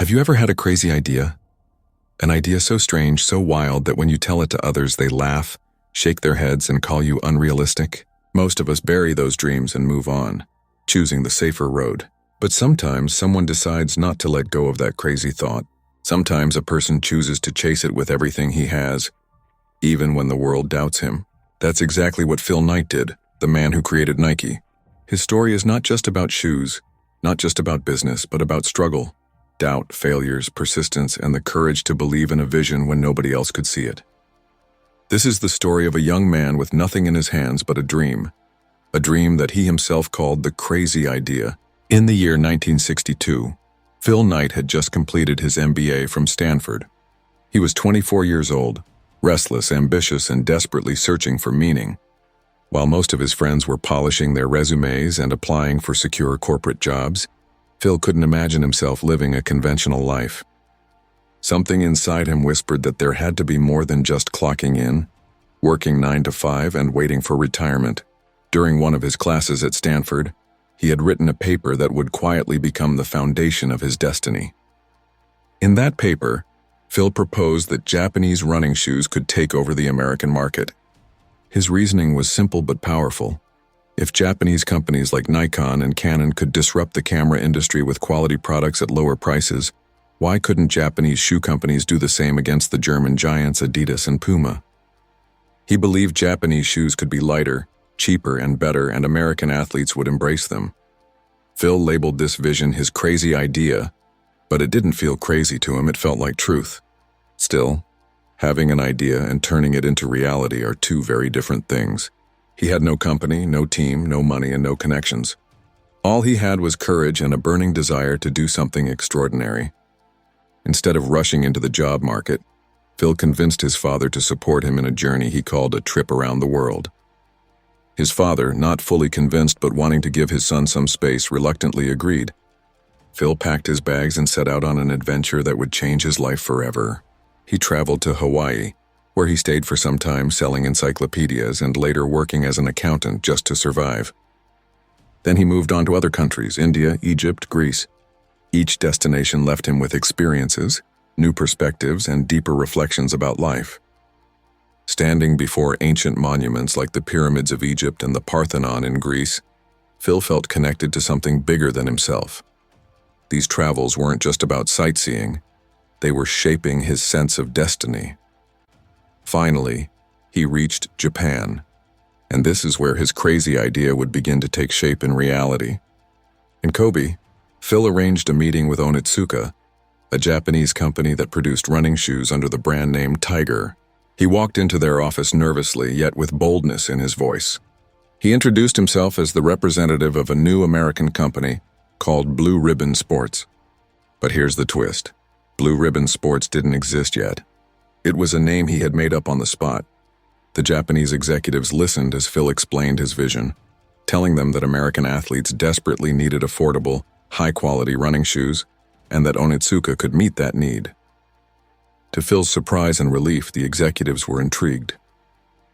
Have you ever had a crazy idea? An idea so strange, so wild that when you tell it to others, they laugh, shake their heads, and call you unrealistic? Most of us bury those dreams and move on, choosing the safer road. But sometimes someone decides not to let go of that crazy thought. Sometimes a person chooses to chase it with everything he has, even when the world doubts him. That's exactly what Phil Knight did, the man who created Nike. His story is not just about shoes, not just about business, but about struggle, doubt, failures, persistence, and the courage to believe in a vision when nobody else could see it. This is the story of a young man with nothing in his hands but a dream that he himself called the crazy idea. In the year 1962, Phil Knight had just completed his MBA from Stanford. He was 24 years old, restless, ambitious, and desperately searching for meaning. While most of his friends were polishing their resumes and applying for secure corporate jobs, Phil couldn't imagine himself living a conventional life. Something inside him whispered that there had to be more than just clocking in, working 9 to 5, and waiting for retirement. During one of his classes at Stanford, he had written a paper that would quietly become the foundation of his destiny. In that paper, Phil proposed that Japanese running shoes could take over the American market. His reasoning was simple but powerful. If Japanese companies like Nikon and Canon could disrupt the camera industry with quality products at lower prices, why couldn't Japanese shoe companies do the same against the German giants Adidas and Puma? He believed Japanese shoes could be lighter, cheaper, and better, and American athletes would embrace them. Phil labeled this vision his crazy idea, but it didn't feel crazy to him, it felt like truth. Still, having an idea and turning it into reality are two very different things. He had no company, no team, no money, and no connections. All he had was courage and a burning desire to do something extraordinary. Instead of rushing into the job market, Phil convinced his father to support him in a journey he called a trip around the world. His father, not fully convinced but wanting to give his son some space, reluctantly agreed. Phil packed his bags and set out on an adventure that would change his life forever. He traveled to Hawaii, where he stayed for some time selling encyclopedias and later working as an accountant just to survive. Then he moved on to other countries, India, Egypt, Greece. Each destination left him with experiences, new perspectives, and deeper reflections about life. Standing before ancient monuments like the pyramids of Egypt and the Parthenon in Greece, Phil felt connected to something bigger than himself. These travels weren't just about sightseeing, they were shaping his sense of destiny. Finally, he reached Japan, and this is where his crazy idea would begin to take shape in reality. In Kobe, Phil arranged a meeting with Onitsuka, a Japanese company that produced running shoes under the brand name Tiger. He walked into their office nervously, yet with boldness in his voice. He introduced himself as the representative of a new American company called Blue Ribbon Sports. But here's the twist. Blue Ribbon Sports didn't exist yet. It was a name he had made up on the spot. The Japanese executives listened as Phil explained his vision, telling them that American athletes desperately needed affordable, high-quality running shoes, and that Onitsuka could meet that need. To Phil's surprise and relief, the executives were intrigued.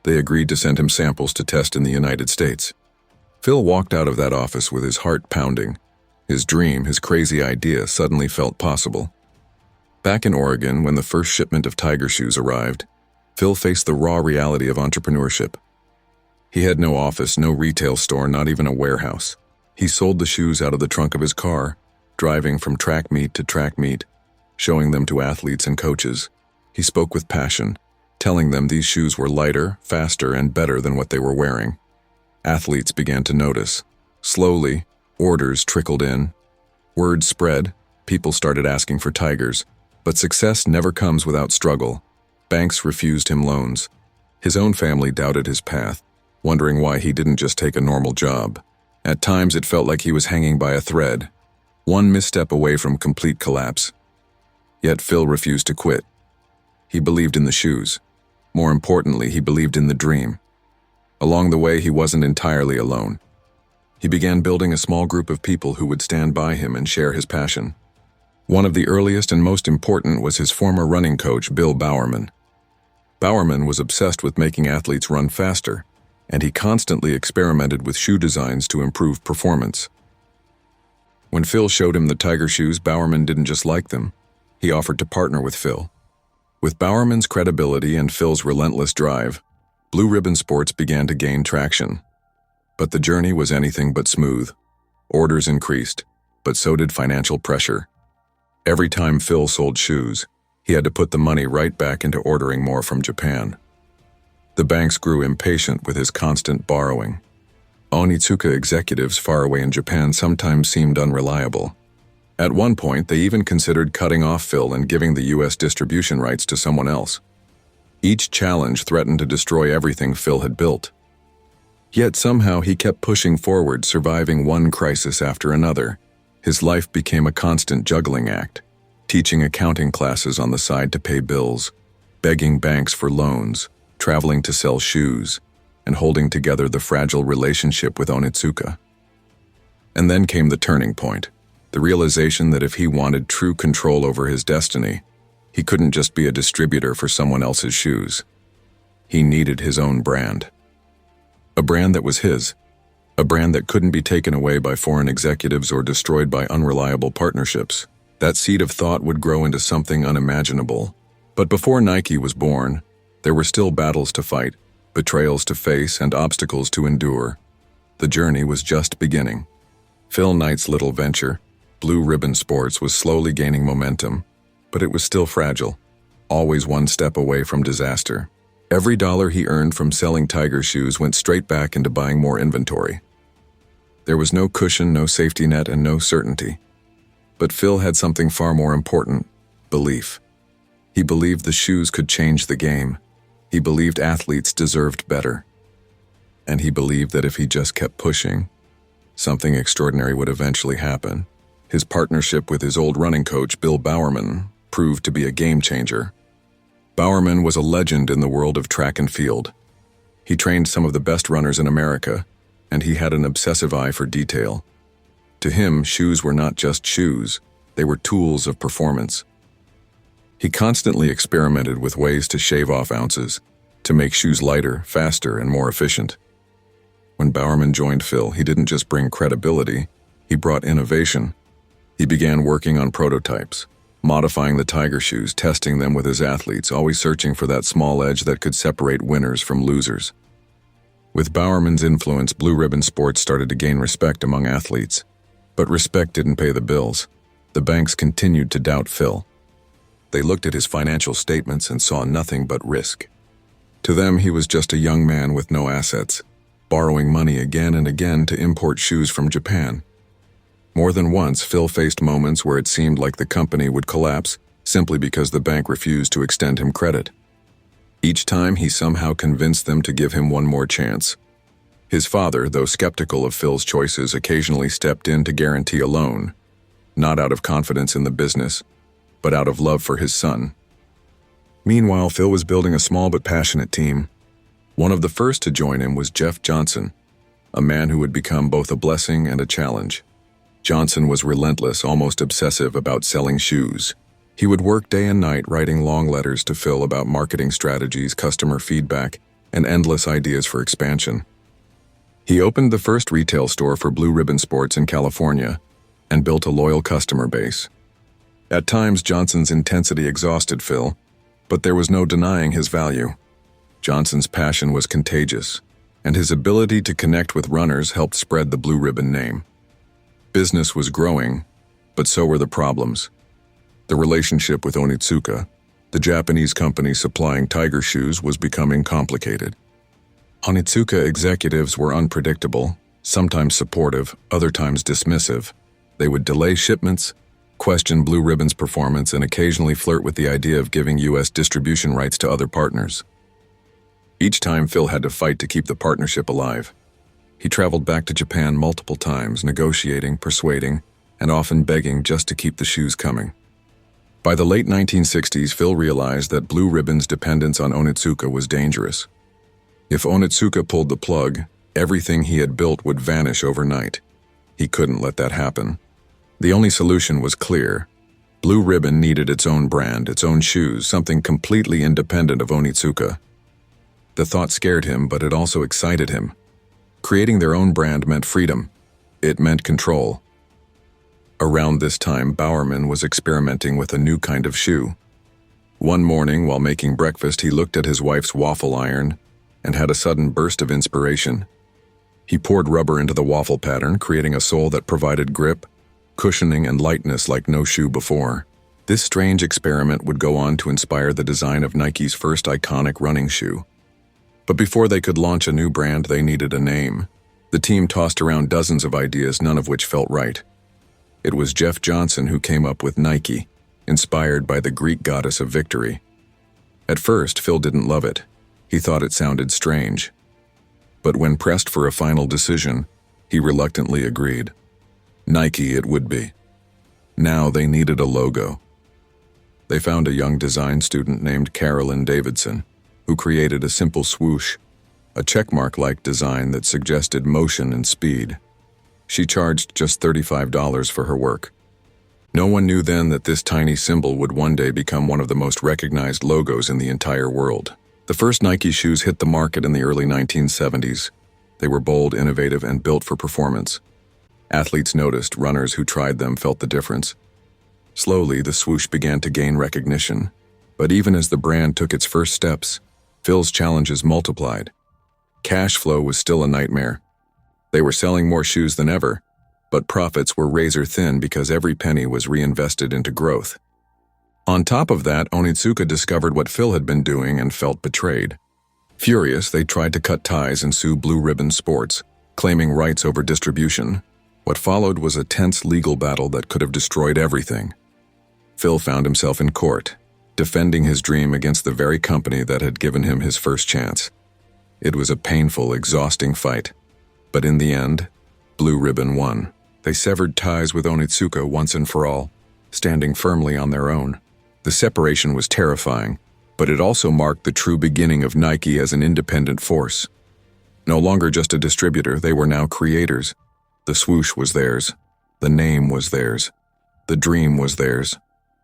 They agreed to send him samples to test in the United States. Phil walked out of that office with his heart pounding. His dream, his crazy idea, suddenly felt possible. Back in Oregon, when the first shipment of Tiger shoes arrived, Phil faced the raw reality of entrepreneurship. He had no office, no retail store, not even a warehouse. He sold the shoes out of the trunk of his car, driving from track meet to track meet, showing them to athletes and coaches. He spoke with passion, telling them these shoes were lighter, faster, and better than what they were wearing. Athletes began to notice. Slowly, orders trickled in. Word spread. People started asking for Tigers. But success never comes without struggle. Banks refused him loans. His own family doubted his path, wondering why he didn't just take a normal job. At times it felt like he was hanging by a thread, one misstep away from complete collapse. Yet Phil refused to quit. He believed in the shoes. More importantly, he believed in the dream. Along the way, he wasn't entirely alone. He began building a small group of people who would stand by him and share his passion. One of the earliest and most important was his former running coach, Bill Bowerman. Bowerman was obsessed with making athletes run faster, and he constantly experimented with shoe designs to improve performance. When Phil showed him the tiger shoes, Bowerman didn't just like them. He offered to partner with Phil. With Bowerman's credibility and Phil's relentless drive, Blue Ribbon Sports began to gain traction. But the journey was anything but smooth. Orders increased, but so did financial pressure. Every time Phil sold shoes, he had to put the money right back into ordering more from Japan. The banks grew impatient with his constant borrowing. Onitsuka executives far away in Japan sometimes seemed unreliable. At one point, they even considered cutting off Phil and giving the U.S. distribution rights to someone else. Each challenge threatened to destroy everything Phil had built. Yet somehow he kept pushing forward, surviving one crisis after another. His life became a constant juggling act, teaching accounting classes on the side to pay bills, begging banks for loans, traveling to sell shoes, and holding together the fragile relationship with Onitsuka. And then came the turning point, the realization that if he wanted true control over his destiny, he couldn't just be a distributor for someone else's shoes. He needed his own brand. A brand that was his. A brand that couldn't be taken away by foreign executives or destroyed by unreliable partnerships. That seed of thought would grow into something unimaginable. But before Nike was born, there were still battles to fight, betrayals to face, and obstacles to endure. The journey was just beginning. Phil Knight's little venture, Blue Ribbon Sports, was slowly gaining momentum, but it was still fragile, always one step away from disaster. Every dollar he earned from selling tiger shoes went straight back into buying more inventory. There was no cushion, no safety net, and no certainty. But Phil had something far more important: belief. He believed the shoes could change the game. He believed athletes deserved better. And he believed that if he just kept pushing, something extraordinary would eventually happen. His partnership with his old running coach, Bill Bowerman, proved to be a game changer. Bowerman was a legend in the world of track and field. He trained some of the best runners in America, and he had an obsessive eye for detail. To him, shoes were not just shoes, they were tools of performance. He constantly experimented with ways to shave off ounces, to make shoes lighter, faster, and more efficient. When Bowerman joined Phil, he didn't just bring credibility, he brought innovation. He began working on prototypes, modifying the tiger shoes, testing them with his athletes, always searching for that small edge that could separate winners from losers. With Bowerman's influence, Blue Ribbon Sports started to gain respect among athletes. But respect didn't pay the bills. The banks continued to doubt Phil. They looked at his financial statements and saw nothing but risk. To them, he was just a young man with no assets, borrowing money again and again to import shoes from Japan. More than once, Phil faced moments where it seemed like the company would collapse simply because the bank refused to extend him credit. Each time, he somehow convinced them to give him one more chance. His father, though skeptical of Phil's choices, occasionally stepped in to guarantee a loan, not out of confidence in the business, but out of love for his son. Meanwhile, Phil was building a small but passionate team. One of the first to join him was Jeff Johnson, a man who would become both a blessing and a challenge. Johnson was relentless, almost obsessive about selling shoes. He would work day and night writing long letters to Phil about marketing strategies, customer feedback, and endless ideas for expansion. He opened the first retail store for Blue Ribbon Sports in California and built a loyal customer base. At times, Johnson's intensity exhausted Phil, but there was no denying his value. Johnson's passion was contagious, and his ability to connect with runners helped spread the Blue Ribbon name. Business was growing, but so were the problems. The relationship with Onitsuka, the Japanese company supplying tiger shoes, was becoming complicated. Onitsuka executives were unpredictable, sometimes supportive, other times dismissive. They would delay shipments, question Blue Ribbon's performance, and occasionally flirt with the idea of giving U.S. distribution rights to other partners. Each time, Phil had to fight to keep the partnership alive. He traveled back to Japan multiple times, negotiating, persuading, and often begging just to keep the shoes coming. By the late 1960s, Phil realized that Blue Ribbon's dependence on Onitsuka was dangerous. If Onitsuka pulled the plug, everything he had built would vanish overnight. He couldn't let that happen. The only solution was clear. Blue Ribbon needed its own brand, its own shoes, something completely independent of Onitsuka. The thought scared him, but it also excited him. Creating their own brand meant freedom. It meant control. Around this time, Bowerman was experimenting with a new kind of shoe. One morning, while making breakfast, he looked at his wife's waffle iron and had a sudden burst of inspiration. He poured rubber into the waffle pattern, creating a sole that provided grip, cushioning, and lightness like no shoe before. This strange experiment would go on to inspire the design of Nike's first iconic running shoe. But before they could launch a new brand, they needed a name. The team tossed around dozens of ideas, none of which felt right. It was Jeff Johnson who came up with Nike, inspired by the Greek goddess of victory. At first, Phil didn't love it. He thought it sounded strange. But when pressed for a final decision, he reluctantly agreed. Nike it would be. Now they needed a logo. They found a young design student named Carolyn Davidson, who created a simple swoosh, a checkmark-like design that suggested motion and speed. She charged just $35 for her work. No one knew then that this tiny symbol would one day become one of the most recognized logos in the entire world. The first Nike shoes hit the market in the early 1970s. They were bold, innovative, and built for performance. Athletes noticed, runners who tried them felt the difference. Slowly, the swoosh began to gain recognition. But even as the brand took its first steps, Phil's challenges multiplied. Cash flow was still a nightmare. They were selling more shoes than ever, but profits were razor-thin because every penny was reinvested into growth. On top of that, Onitsuka discovered what Phil had been doing and felt betrayed. Furious, they tried to cut ties and sue Blue Ribbon Sports, claiming rights over distribution. What followed was a tense legal battle that could have destroyed everything. Phil found himself in court, defending his dream against the very company that had given him his first chance. It was a painful, exhausting fight. But in the end, Blue Ribbon won. They severed ties with Onitsuka once and for all, standing firmly on their own. The separation was terrifying, but it also marked the true beginning of Nike as an independent force. No longer just a distributor, they were now creators. The swoosh was theirs. The name was theirs. The dream was theirs.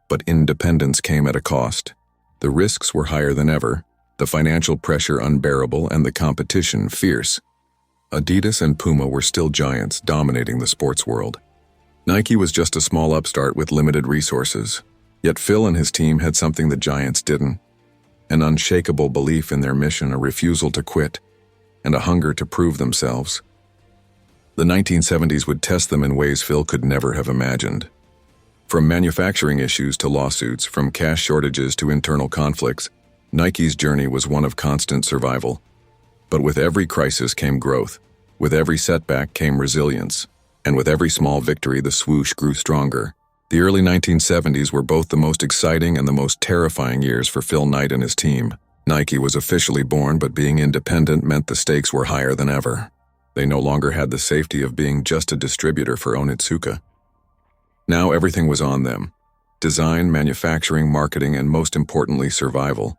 But independence came at a cost. The risks were higher than ever, the financial pressure unbearable, and the competition fierce. Adidas and Puma were still giants dominating the sports world. Nike was just a small upstart with limited resources. Yet Phil and his team had something the giants didn't. An unshakable belief in their mission, a refusal to quit, and a hunger to prove themselves. The 1970s would test them in ways Phil could never have imagined. From manufacturing issues to lawsuits, from cash shortages to internal conflicts, Nike's journey was one of constant survival. But with every crisis came growth. With every setback came resilience. And with every small victory, the swoosh grew stronger. The early 1970s were both the most exciting and the most terrifying years for Phil Knight and his team. Nike was officially born, but being independent meant the stakes were higher than ever. They no longer had the safety of being just a distributor for Onitsuka. Now everything was on them. Design, manufacturing, marketing, and most importantly, survival.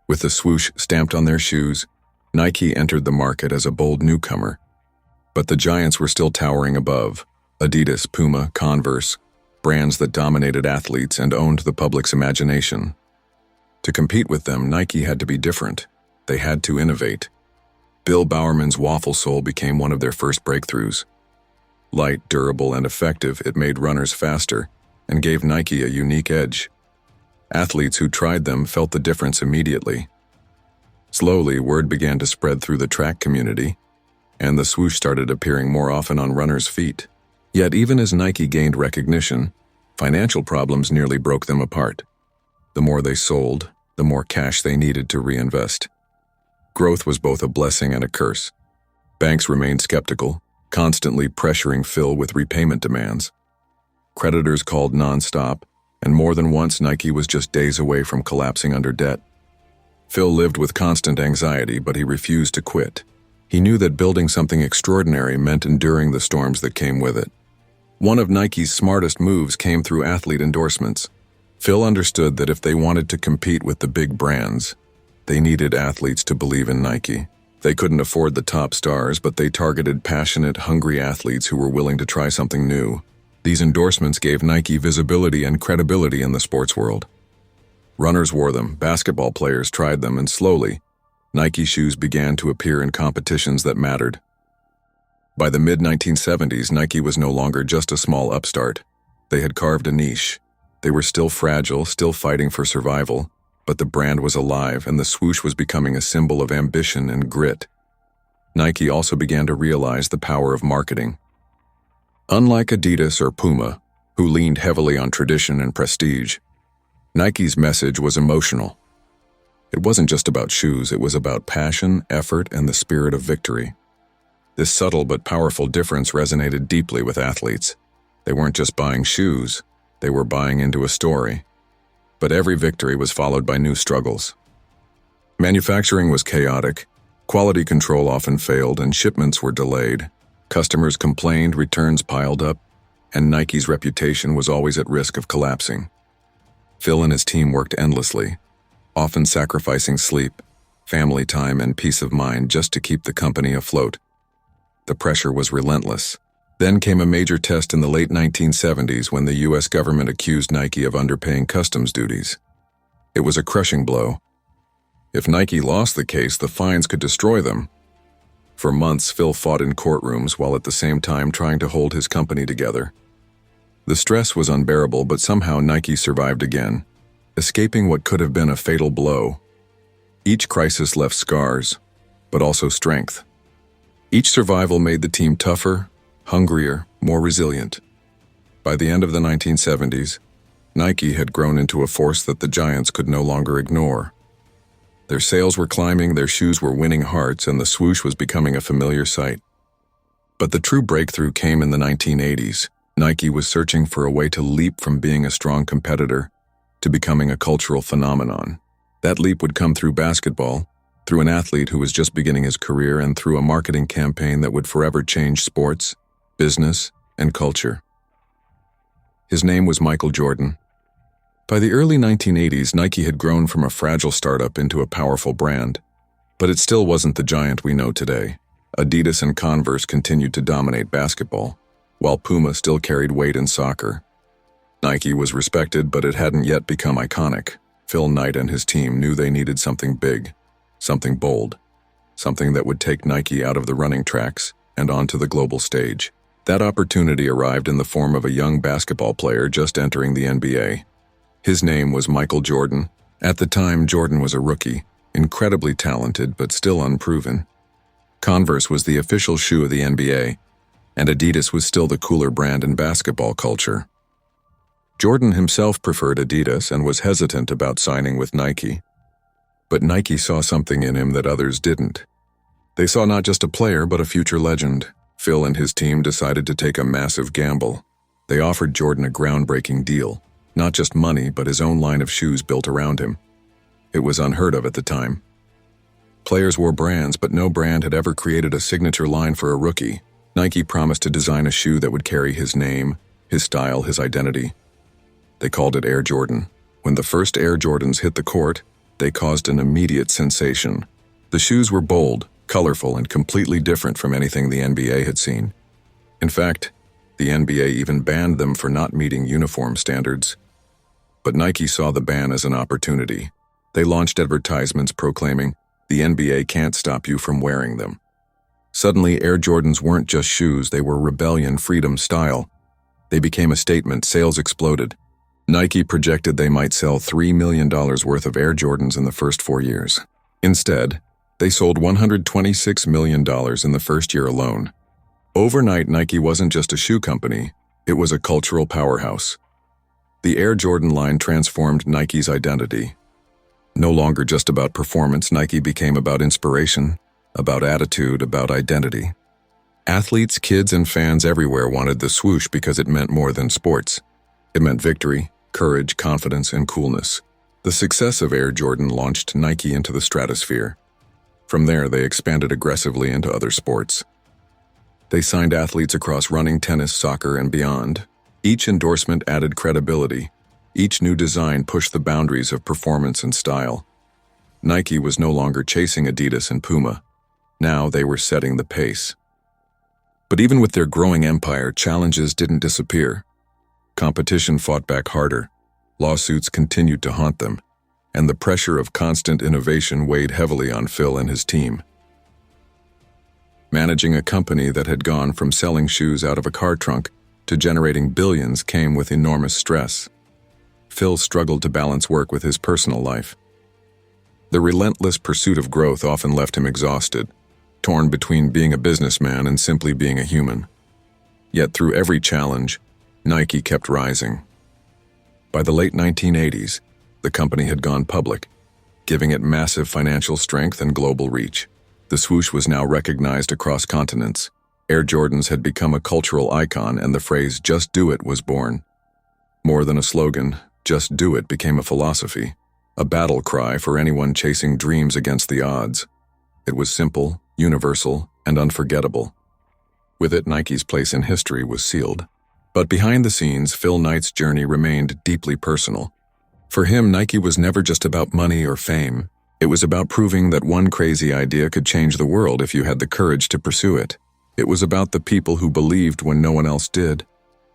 With the swoosh stamped on their shoes, Nike entered the market as a bold newcomer. But the giants were still towering above. Adidas, Puma, Converse, brands that dominated athletes and owned the public's imagination. To compete with them, Nike had to be different. They had to innovate. Bill Bowerman's waffle sole became one of their first breakthroughs. Light, durable, and effective, it made runners faster and gave Nike a unique edge. Athletes who tried them felt the difference immediately. Slowly, word began to spread through the track community, and the swoosh started appearing more often on runners' feet. Yet even as Nike gained recognition, financial problems nearly broke them apart. The more they sold, the more cash they needed to reinvest. Growth was both a blessing and a curse. Banks remained skeptical, constantly pressuring Phil with repayment demands. Creditors called nonstop, and more than once Nike was just days away from collapsing under debt. Phil lived with constant anxiety, but he refused to quit. He knew that building something extraordinary meant enduring the storms that came with it. One of Nike's smartest moves came through athlete endorsements. Phil understood that if they wanted to compete with the big brands, they needed athletes to believe in Nike. They couldn't afford the top stars, but they targeted passionate, hungry athletes who were willing to try something new. These endorsements gave Nike visibility and credibility in the sports world. Runners wore them, basketball players tried them, and slowly, Nike shoes began to appear in competitions that mattered. By the mid-1970s, Nike was no longer just a small upstart. They had carved a niche. They were still fragile, still fighting for survival, but the brand was alive and the swoosh was becoming a symbol of ambition and grit. Nike also began to realize the power of marketing. Unlike Adidas or Puma, who leaned heavily on tradition and prestige, Nike's message was emotional. It wasn't just about shoes, it was about passion, effort, and the spirit of victory. This subtle but powerful difference resonated deeply with athletes. They weren't just buying shoes, they were buying into a story. But every victory was followed by new struggles. Manufacturing was chaotic, quality control often failed, and shipments were delayed. Customers complained, returns piled up, and Nike's reputation was always at risk of collapsing. Phil and his team worked endlessly, often sacrificing sleep, family time, and peace of mind just to keep the company afloat. The pressure was relentless. Then came a major test in the late 1970s when the US government accused Nike of underpaying customs duties. It was a crushing blow. If Nike lost the case, the fines could destroy them. For months, Phil fought in courtrooms while at the same time trying to hold his company together. The stress was unbearable, but somehow Nike survived again, escaping what could have been a fatal blow. Each crisis left scars, but also strength. Each survival made the team tougher, hungrier, more resilient. By the end of the 1970s, Nike had grown into a force that the giants could no longer ignore. Their sales were climbing, their shoes were winning hearts, and the swoosh was becoming a familiar sight. But the true breakthrough came in the 1980s. Nike was searching for a way to leap from being a strong competitor to becoming a cultural phenomenon. That leap would come through basketball, through an athlete who was just beginning his career, and through a marketing campaign that would forever change sports, business, and culture. His name was Michael Jordan. By the early 1980s, Nike had grown from a fragile startup into a powerful brand, but it still wasn't the giant we know today. Adidas and Converse continued to dominate basketball, while Puma still carried weight in soccer. Nike was respected, but it hadn't yet become iconic. Phil Knight and his team knew they needed something big, something bold, something that would take Nike out of the running tracks and onto the global stage. That opportunity arrived in the form of a young basketball player just entering the NBA. His name was Michael Jordan. At the time, Jordan was a rookie, incredibly talented but still unproven. Converse was the official shoe of the NBA, and Adidas was still the cooler brand in basketball culture. Jordan himself preferred Adidas and was hesitant about signing with Nike. But Nike saw something in him that others didn't. They saw not just a player but a future legend. Phil and his team decided to take a massive gamble. They offered Jordan a groundbreaking deal, not just money but his own line of shoes built around him. It was unheard of at the time. Players wore brands, but no brand had ever created a signature line for a rookie. Nike promised to design a shoe that would carry his name, his style, his identity. They called it Air Jordan. When the first Air Jordans hit the court, they caused an immediate sensation. The shoes were bold, colorful, and completely different from anything the NBA had seen. In fact, the NBA even banned them for not meeting uniform standards. But Nike saw the ban as an opportunity. They launched advertisements proclaiming, "The NBA can't stop you from wearing them." Suddenly, Air Jordans weren't just shoes, they were rebellion, freedom, style. They became a statement. Sales exploded. Nike projected they might sell $3 million worth of Air Jordans in the first 4 years. Instead, they sold $126 million in the first year alone. Overnight, Nike wasn't just a shoe company, it was a cultural powerhouse. The Air Jordan line transformed Nike's identity. No longer just about performance, Nike became about inspiration, about attitude, about identity. Athletes, kids, and fans everywhere wanted the swoosh because it meant more than sports. It meant victory, courage, confidence, and coolness. The success of Air Jordan launched Nike into the stratosphere. From there, they expanded aggressively into other sports. They signed athletes across running, tennis, soccer, and beyond. Each endorsement added credibility. Each new design pushed the boundaries of performance and style. Nike was no longer chasing Adidas and Puma. Now they were setting the pace. But even with their growing empire, challenges didn't disappear. Competition fought back harder. Lawsuits continued to haunt them, and the pressure of constant innovation weighed heavily on Phil and his team. Managing a company that had gone from selling shoes out of a car trunk to generating billions came with enormous stress. Phil struggled to balance work with his personal life. The relentless pursuit of growth often left him exhausted, torn between being a businessman and simply being a human. Yet through every challenge, Nike kept rising. By the late 1980s, the company had gone public, giving it massive financial strength and global reach. The swoosh was now recognized across continents. Air Jordans had become a cultural icon, and the phrase "just do it" was born. More than a slogan, "just do it" became a philosophy, a battle cry for anyone chasing dreams against the odds. It was simple, universal, and unforgettable. With it, Nike's place in history was sealed. But behind the scenes, Phil Knight's journey remained deeply personal. For him, Nike was never just about money or fame. It was about proving that one crazy idea could change the world if you had the courage to pursue it. It was about the people who believed when no one else did,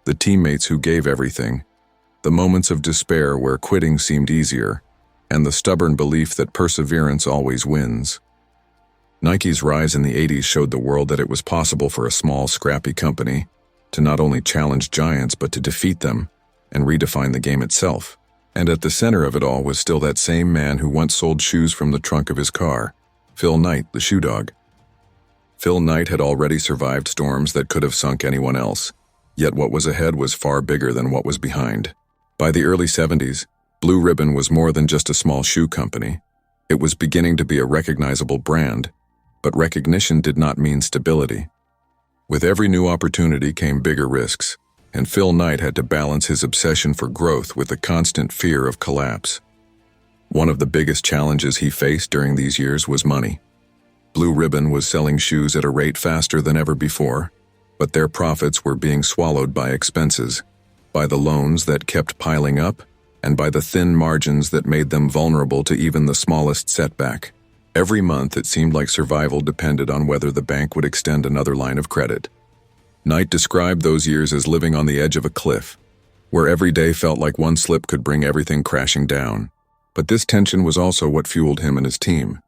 the teammates who gave everything, the moments of despair where quitting seemed easier, and the stubborn belief that perseverance always wins. Nike's rise in the 80s showed the world that it was possible for a small, scrappy company to not only challenge giants but to defeat them and redefine the game itself. And at the center of it all was still that same man who once sold shoes from the trunk of his car, Phil Knight, the shoe dog. Phil Knight had already survived storms that could have sunk anyone else, yet what was ahead was far bigger than what was behind. By the early 70s, Blue Ribbon was more than just a small shoe company. It was beginning to be a recognizable brand, but recognition did not mean stability. With every new opportunity came bigger risks, and Phil Knight had to balance his obsession for growth with the constant fear of collapse. One of the biggest challenges he faced during these years was money. Blue Ribbon was selling shoes at a rate faster than ever before, but their profits were being swallowed by expenses, by the loans that kept piling up, and by the thin margins that made them vulnerable to even the smallest setback. Every month it seemed like survival depended on whether the bank would extend another line of credit. Knight described those years as living on the edge of a cliff, where every day felt like one slip could bring everything crashing down. But this tension was also what fueled him and his team.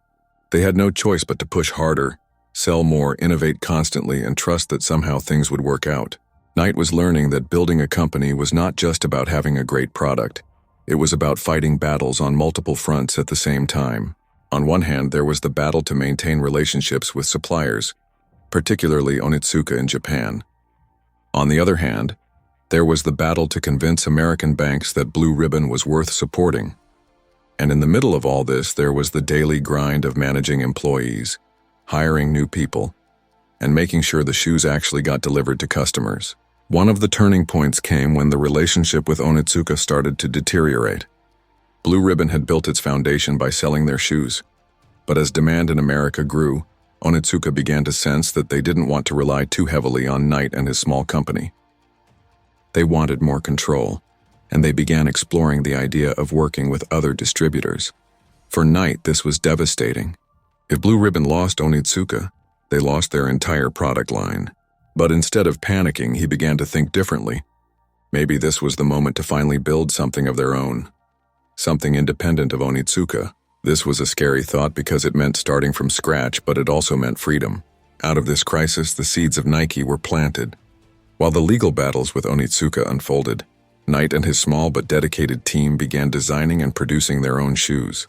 They had no choice but to push harder, sell more, innovate constantly, and trust that somehow things would work out. Knight was learning that building a company was not just about having a great product. It was about fighting battles on multiple fronts at the same time. On one hand, there was the battle to maintain relationships with suppliers, particularly Onitsuka in Japan. On the other hand, there was the battle to convince American banks that Blue Ribbon was worth supporting. And in the middle of all this, there was the daily grind of managing employees, hiring new people, and making sure the shoes actually got delivered to customers. One of the turning points came when the relationship with Onitsuka started to deteriorate. Blue Ribbon had built its foundation by selling their shoes, but as demand in America grew, Onitsuka began to sense that they didn't want to rely too heavily on Knight and his small company. They wanted more control, and they began exploring the idea of working with other distributors. For Knight, this was devastating. If Blue Ribbon lost Onitsuka, they lost their entire product line. But instead of panicking, he began to think differently. Maybe this was the moment to finally build something of their own, something independent of Onitsuka. This was a scary thought because it meant starting from scratch, but it also meant freedom. Out of this crisis, the seeds of Nike were planted. While the legal battles with Onitsuka unfolded, Knight and his small but dedicated team began designing and producing their own shoes.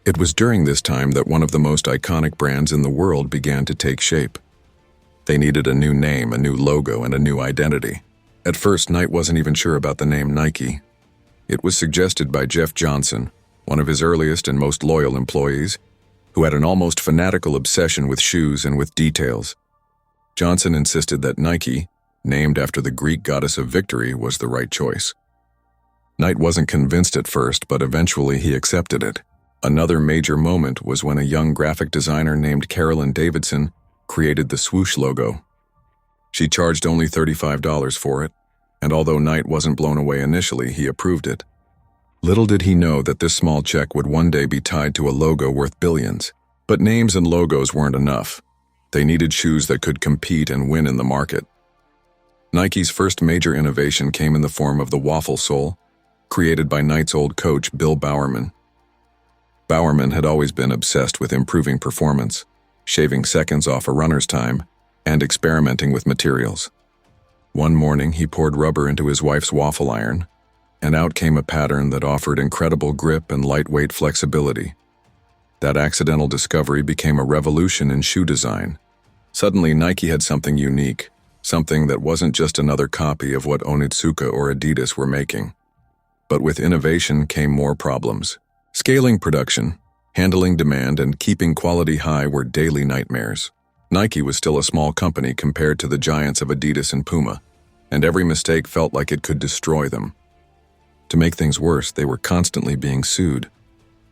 It was during this time that one of the most iconic brands in the world began to take shape. They needed a new name, a new logo, and a new identity. At first, Knight wasn't even sure about the name Nike. It was suggested by Jeff Johnson, one of his earliest and most loyal employees, who had an almost fanatical obsession with shoes and with details. Johnson insisted that Nike, named after the Greek goddess of victory, was the right choice. Knight wasn't convinced at first, but eventually he accepted it. Another major moment was when a young graphic designer named Carolyn Davidson created the swoosh logo. She charged only $35 for it, and although Knight wasn't blown away initially, he approved it. Little did he know that this small check would one day be tied to a logo worth billions. But names and logos weren't enough. They needed shoes that could compete and win in the market. Nike's first major innovation came in the form of the waffle sole, created by Knight's old coach, Bill Bowerman. Bowerman had always been obsessed with improving performance, shaving seconds off a runner's time, and experimenting with materials. One morning, he poured rubber into his wife's waffle iron, and out came a pattern that offered incredible grip and lightweight flexibility. That accidental discovery became a revolution in shoe design. Suddenly, Nike had something unique, something that wasn't just another copy of what Onitsuka or Adidas were making. But with innovation came more problems. Scaling production, handling demand, and keeping quality high were daily nightmares. Nike was still a small company compared to the giants of Adidas and Puma, and every mistake felt like it could destroy them. To make things worse, they were constantly being sued,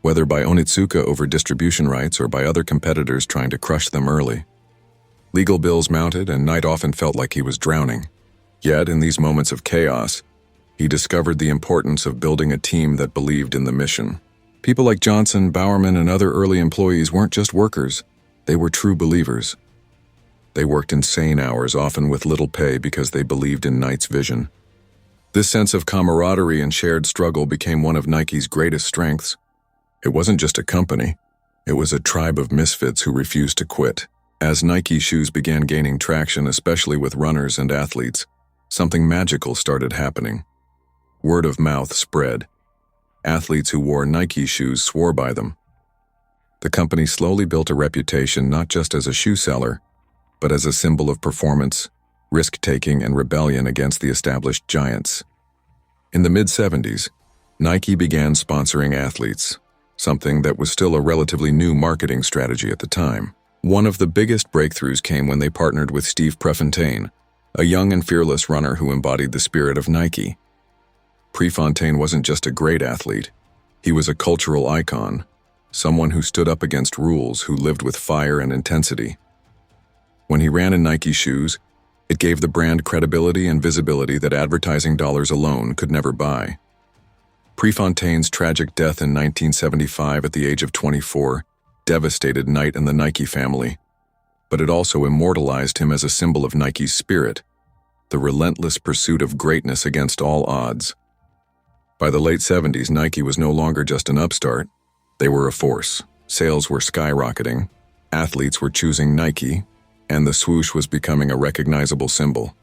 whether by Onitsuka over distribution rights or by other competitors trying to crush them early. Legal bills mounted, and Knight often felt like he was drowning. Yet, in these moments of chaos, he discovered the importance of building a team that believed in the mission. People like Johnson, Bowerman, and other early employees weren't just workers, they were true believers. They worked insane hours, often with little pay, because they believed in Knight's vision. This sense of camaraderie and shared struggle became one of Nike's greatest strengths. It wasn't just a company, it was a tribe of misfits who refused to quit. As Nike shoes began gaining traction, especially with runners and athletes, something magical started happening. Word of mouth spread. Athletes who wore Nike shoes swore by them. The company slowly built a reputation not just as a shoe seller, but as a symbol of performance, risk-taking, and rebellion against the established giants. In the mid-70s, Nike began sponsoring athletes, something that was still a relatively new marketing strategy at the time. One of the biggest breakthroughs came when they partnered with Steve Prefontaine, a young and fearless runner who embodied the spirit of Nike. Prefontaine wasn't just a great athlete, he was a cultural icon, someone who stood up against rules, who lived with fire and intensity. When he ran in Nike shoes, it gave the brand credibility and visibility that advertising dollars alone could never buy. Prefontaine's tragic death in 1975 at the age of 24 devastated Knight and the Nike family, but it also immortalized him as a symbol of Nike's spirit, the relentless pursuit of greatness against all odds. By the late 70s, Nike was no longer just an upstart, they were a force. Sales were skyrocketing, athletes were choosing Nike, and the swoosh was becoming a recognizable symbol.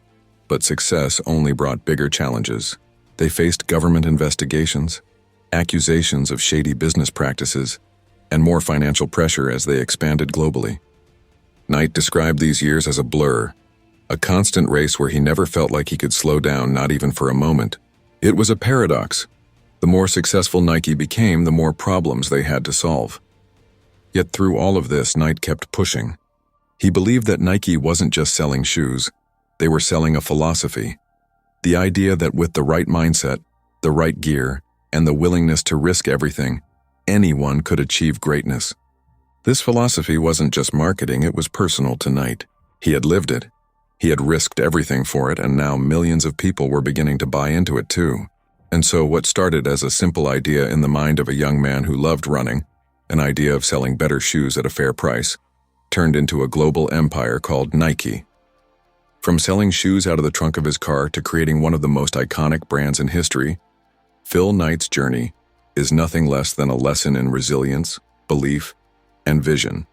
But success only brought bigger challenges. They faced government investigations, accusations of shady business practices, and more financial pressure as they expanded globally. Knight described these years as a blur, a constant race where he never felt like he could slow down, not even for a moment. It was a paradox. The more successful Nike became, the more problems they had to solve. Yet through all of this, Knight kept pushing. He believed that Nike wasn't just selling shoes, they were selling a philosophy. The idea that with the right mindset, the right gear, and the willingness to risk everything, anyone could achieve greatness. This philosophy wasn't just marketing, it was personal to Knight. He had lived it. He had risked everything for it, and now millions of people were beginning to buy into it too. And so what started as a simple idea in the mind of a young man who loved running, an idea of selling better shoes at a fair price, turned into a global empire called Nike. From selling shoes out of the trunk of his car to creating one of the most iconic brands in history, Phil Knight's journey is nothing less than a lesson in resilience, belief, and vision.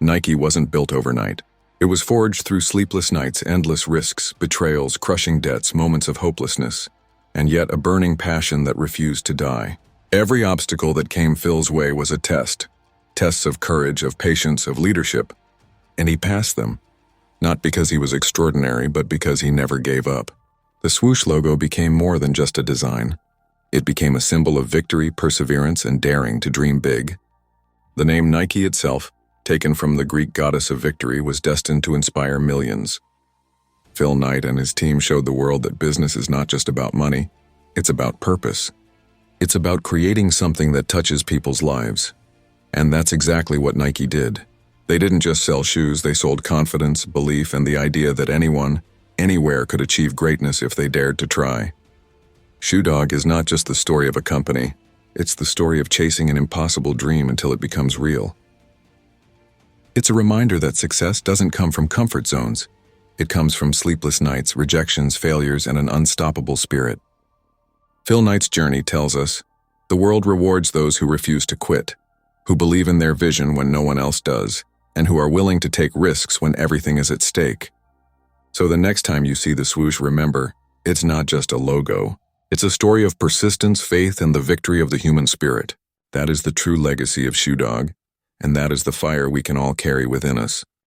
Nike wasn't built overnight. It was forged through sleepless nights, endless risks, betrayals, crushing debts, moments of hopelessness, and yet a burning passion that refused to die. Every obstacle that came Phil's way was a test. Tests of courage, of patience, of leadership, and he passed them, not because he was extraordinary, but because he never gave up. The swoosh logo became more than just a design. It became a symbol of victory, perseverance, and daring to dream big. The name Nike itself, taken from the Greek goddess of victory, was destined to inspire millions. Phil Knight and his team showed the world that business is not just about money, it's about purpose. It's about creating something that touches people's lives. And that's exactly what Nike did. They didn't just sell shoes, they sold confidence, belief, and the idea that anyone, anywhere could achieve greatness if they dared to try. Shoe Dog is not just the story of a company, it's the story of chasing an impossible dream until it becomes real. It's a reminder that success doesn't come from comfort zones. It comes from sleepless nights, rejections, failures, and an unstoppable spirit. Phil Knight's journey tells us, the world rewards those who refuse to quit, who believe in their vision when no one else does, and who are willing to take risks when everything is at stake. So the next time you see the swoosh, remember, it's not just a logo. It's a story of persistence, faith, and the victory of the human spirit. That is the true legacy of Shoe Dog, and that is the fire we can all carry within us.